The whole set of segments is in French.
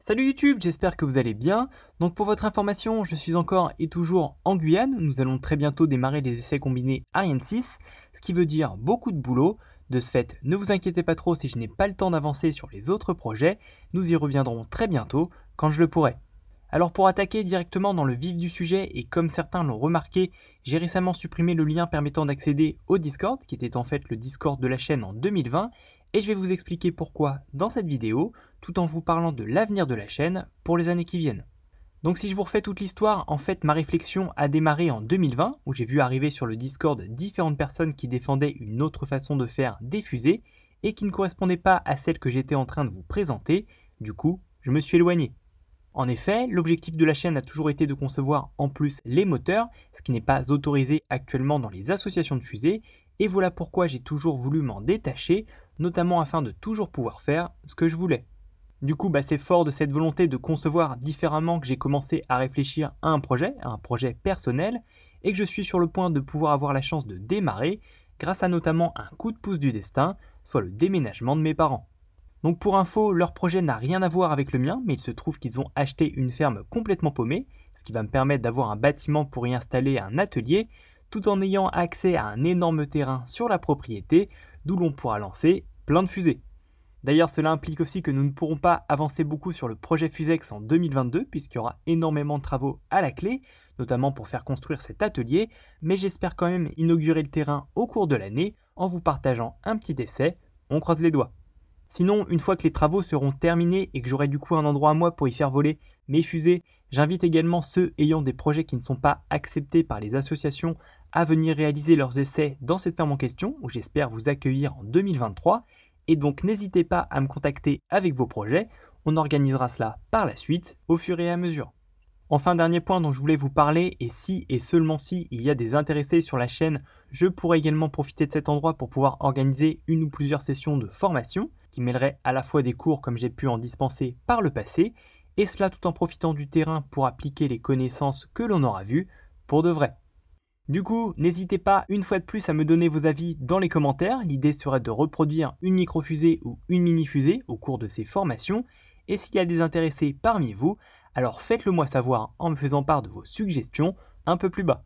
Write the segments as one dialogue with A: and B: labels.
A: Salut YouTube, j'espère que vous allez bien. Donc pour votre information, je suis encore et toujours en Guyane. Nous allons très bientôt démarrer les essais combinés Ariane 6, ce qui veut dire beaucoup de boulot. De ce fait, ne vous inquiétez pas trop si je n'ai pas le temps d'avancer sur les autres projets. Nous y reviendrons très bientôt, quand je le pourrai. Alors pour attaquer directement dans le vif du sujet, et comme certains l'ont remarqué, j'ai récemment supprimé le lien permettant d'accéder au Discord, qui était en fait le Discord de la chaîne en 2020, et je vais vous expliquer pourquoi dans cette vidéo, tout en vous parlant de l'avenir de la chaîne pour les années qui viennent. Donc si je vous refais toute l'histoire, en fait ma réflexion a démarré en 2020, où j'ai vu arriver sur le Discord différentes personnes qui défendaient une autre façon de faire des fusées, et qui ne correspondait pas à celle que j'étais en train de vous présenter. Du coup, je me suis éloigné. En effet, l'objectif de la chaîne a toujours été de concevoir en plus les moteurs, ce qui n'est pas autorisé actuellement dans les associations de fusées, et voilà pourquoi j'ai toujours voulu m'en détacher, notamment afin de toujours pouvoir faire ce que je voulais. Du coup, c'est fort de cette volonté de concevoir différemment que j'ai commencé à réfléchir à un projet personnel, et que je suis sur le point de pouvoir avoir la chance de démarrer, grâce à notamment un coup de pouce du destin, soit le déménagement de mes parents. Donc pour info, leur projet n'a rien à voir avec le mien, mais il se trouve qu'ils ont acheté une ferme complètement paumée, ce qui va me permettre d'avoir un bâtiment pour y installer un atelier, tout en ayant accès à un énorme terrain sur la propriété, d'où l'on pourra lancer plein de fusées. D'ailleurs, cela implique aussi que nous ne pourrons pas avancer beaucoup sur le projet Fusex en 2022, puisqu'il y aura énormément de travaux à la clé, notamment pour faire construire cet atelier, mais j'espère quand même inaugurer le terrain au cours de l'année en vous partageant un petit essai. On croise les doigts. Sinon, une fois que les travaux seront terminés et que j'aurai du coup un endroit à moi pour y faire voler mes fusées, j'invite également ceux ayant des projets qui ne sont pas acceptés par les associations à venir réaliser leurs essais dans cette ferme en question, où j'espère vous accueillir en 2023. Et donc n'hésitez pas à me contacter avec vos projets, on organisera cela par la suite, au fur et à mesure. Enfin, dernier point dont je voulais vous parler, et si et seulement si il y a des intéressés sur la chaîne, je pourrais également profiter de cet endroit pour pouvoir organiser une ou plusieurs sessions de formation, qui mêleraient à la fois des cours comme j'ai pu en dispenser par le passé, et cela tout en profitant du terrain pour appliquer les connaissances que l'on aura vues pour de vrai. Du coup, n'hésitez pas une fois de plus à me donner vos avis dans les commentaires, l'idée serait de reproduire une micro-fusée ou une mini-fusée au cours de ces formations, et s'il y a des intéressés parmi vous, alors faites-le moi savoir en me faisant part de vos suggestions un peu plus bas.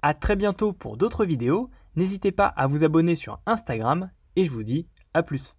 A: A très bientôt pour d'autres vidéos, n'hésitez pas à vous abonner sur Instagram, et je vous dis à plus.